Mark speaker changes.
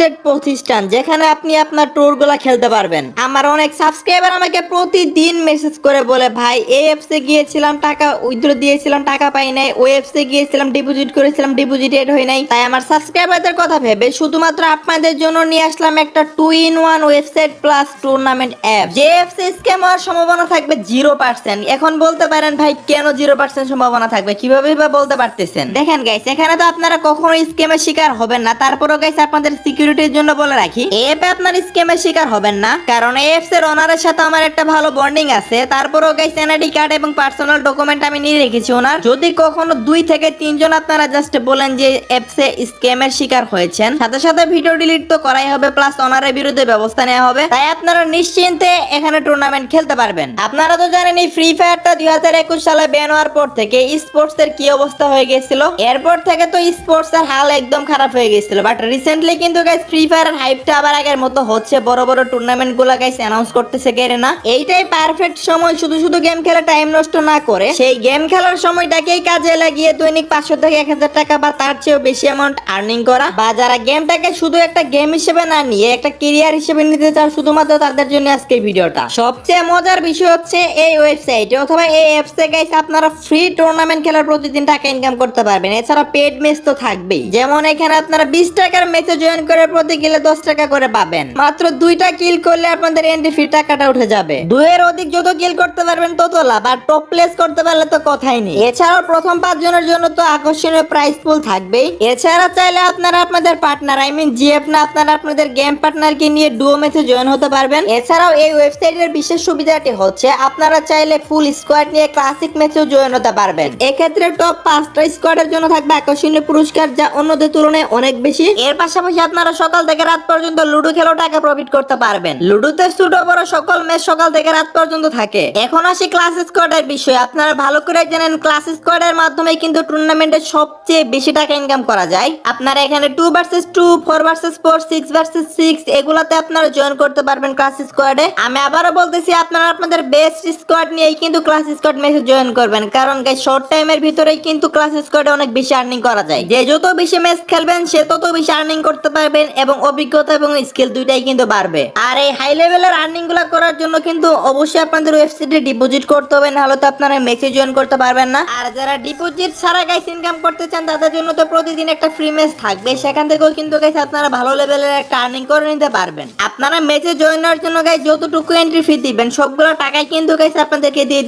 Speaker 1: Trusted প্রতিষ্ঠান যেখানে আপনি আপনার ট্যুর গুলা খেলতে পারবেন। আমার অনেক সাবস্ক্রাইবার আমাকে প্রতিদিন মেসেজ করে বলে, ভাই এই অ্যাপসে গিয়েছিলাম, টাকা উইথড্র দিয়েছিলাম, টাকা পাই নাই, ওই অ্যাপসে গিয়েছিলাম, ডিপোজিট করেছিলাম, ডিপোজিট এড হয় নাই। তাই আমার সাবস্ক্রাইবারদের কথা ভেবে শুধুমাত্র আপনাদের জন্য নিয়ে আসলাম একটা 2-in-1 website plus tournament app, যে অ্যাপসে স্ক্যাম হওয়ার সম্ভাবনা থাকবে 0%। এখন বলতে পারেন ভাই কেন 0% সম্ভাবনা থাকবে, কিভাবে বা বলতে পারতেছেন? দেখেন গাইস, এখানে তো আপনারা কখনো স্ক্যামের শিকার হবেন না। তারপরও গাইস আপনাদের সিকিউরিটির জন্য বলে রাখি, এই অ্যাপে আপনার স্ক্যামের শিকার হবেন না, কারণ এই অ্যাপস এর ওনারের সাথে আমার একটা ভালো বন্ডিং আছে। তারপরও গাইস এনআইডি কার্ড এবং পার্সোনাল ডকুমেন্ট আমি নিয়ে রেখেছি ওনার। যদি কখনো 2 থেকে 3 জন আপনারা জাস্ট বলেন যে অ্যাপসে স্ক্যামের শিকার হয়েছেন, সাথে সাথে ভিডিও ডিলিট তো করাই হবে, প্লাস ওনারের বিরুদ্ধে ব্যবস্থা নেওয়া হবে। তাই আপনারা নিশ্চিন্তে এখানে টুর্নামেন্ট খেলতে পারবেন। আপনারা তো জানেন এই ফ্রি ফায়ারটা 2021 সালে ব্যান হওয়ার পর থেকে স্পোর্টস এর কি অবস্থা হয়ে গেছিল। এরপর থেকে তো স্পোর্টস এর হাল একদম খারাপ হয়ে গেছিল। বাট রিসেন্টলি কিন্তু গাইস ফ্রি ফায়ারের হাইপটা আবার আগের মতো হচ্ছে, বড় বড় টুর্নামেন্ট গুলা গাইস অ্যানাউন্স করতেছে না। এইটাই পারফেক্ট সময় শুধু শুধু গেম খেলা টাইম নষ্ট না করে সেই গেম খেলার সময়টাকেই কাজে লাগিয়ে দৈনিক 500 থেকে 1000 টাকা বা তার চেয়েও বেশি অ্যামাউন্ট আর্নিং করা, বা যারা গেমটাকে শুধু একটা গেম হিসেবে না নিয়ে একটা ক্যারিয়ার হিসেবে নিতে চাও, শুধুমাত্র তাদের জন্য আজকে ভিডিওটা। সবচেয়ে মজার বিষয় হচ্ছে এই ওয়েবসাইটে অথবা এই অ্যাপসে গাইস আপনারা ফ্রি টুর্নামেন্ট খেলার প্রতিদিন টাকা ইনকাম করতে পারবেন। এছাড়া পেড ম্যাচ তো থাকবেই, যেমন এখানে আপনারা 20 টাকার ম্যাচে জয়েন করে প্রতি কিলে 10 টাকা করে পাবেন। মাত্র 2টা কিল করলে আপনাদের এন্ট্রি ফি টাকাটা উঠে যাবে। 2 এর অধিক যত কিল করতে পারবেন তত লাভ, আর টপ প্লেস করতে পারলে তো কথাই নেই। এছাড়াও প্রথম 5 জনের জন্য তো আকর্ষণীয় প্রাইস পুল থাকবেই। এছাড়া চাইলে আপনারা আপনাদের পার্টনার জিএফ না আপনারা আপনাদের গেম পার্টনারকে নিয়ে ডুও ম্যাচে জয়েন হতে পারবেন। এছাড়াও এই ওয়েবসাইটের বিশেষ সুবিধাটি হচ্ছে আপনারা চাইলে ফুল স্কোয়াড নিয়ে ক্লাসিক ম্যাচেও জয়েন হতে পারবেন। এক্ষেত্রে টপ 5টা স্কোয়াডের জন্য থাকবে আকর্ষণীয় পুরস্কার, যা অন্যদের তুলনায় অনেক বেশি। এর পাশাপাশি আপনারা সকাল থেকে রাত পর্যন্ত লুডো খেলেও টাকা প্রফিট করতে পারবেন। লুডোতে ছোট বড় সকল ম্যাচ সকাল থেকে রাত পর্যন্ত থাকে। এখন আসি ক্লাস স্কোয়াডের বিষয়ে। আপনারা ভালো করে জানেন ক্লাস স্কোয়াডের মাধ্যমে কিন্তু টুর্নামেন্টে সবচেয়ে বেশি টাকা ইনকাম করা যায়। আপনারা এখানে 2 ভার্সেস 2, 4 ভার্সেস 4, 6 ভার্সেস 6 এগুলাতে আপনারা জয়েন করতে পারবেন ক্লাস স্কোয়াডে। আমি আবারও বলতেছি, আপনারা আপনাদের বেস্ট স্কোয়াড নিয়েই কিন্তু ক্লাস স্কোয়াড ম্যাচে জয়েন করবেন, কারণ গাইস শর্ট টাইমের ভিতরেই কিন্তু ক্লাস স্কোয়াডে অনেক বেশি আর্নিং করা যায়। যে যত বেশি ম্যাচ খেলবেন সে তত বেশি আর্নিং করতে পারবেন এবং অভিজ্ঞতা এবং স্কিল দুইটাই কিন্তু বাড়বে। আর এই হাই লেভেলের আর্নিং গুলা করার জন্য কিন্তু অবশ্যই আপনাদের ওয়েবসাইটে ডিপোজিট করতে হবে, নাহলে তো আপনারা ম্যাচে জয়েন করতে পারবেন না। আর যারা ডিপোজিট ছাড়া গাইস ইনকাম করতে চান তাদের জন্য তো প্রতিদিন একটা ফ্রি ম্যাচ থাকবে, সেখান থেকেও কিন্তু গাইস আপনারা ভালো লেভেলের একটা আর্নিং করে নিতে পারবেন। আপনারা ম্যাচে জয়েন হওয়ার জন্য গাইস যতটুকু এন্ট্রি ফি দিবেন সবগুলো টাকাই কিন্তু গাইস আপনাদেরকে দিয়ে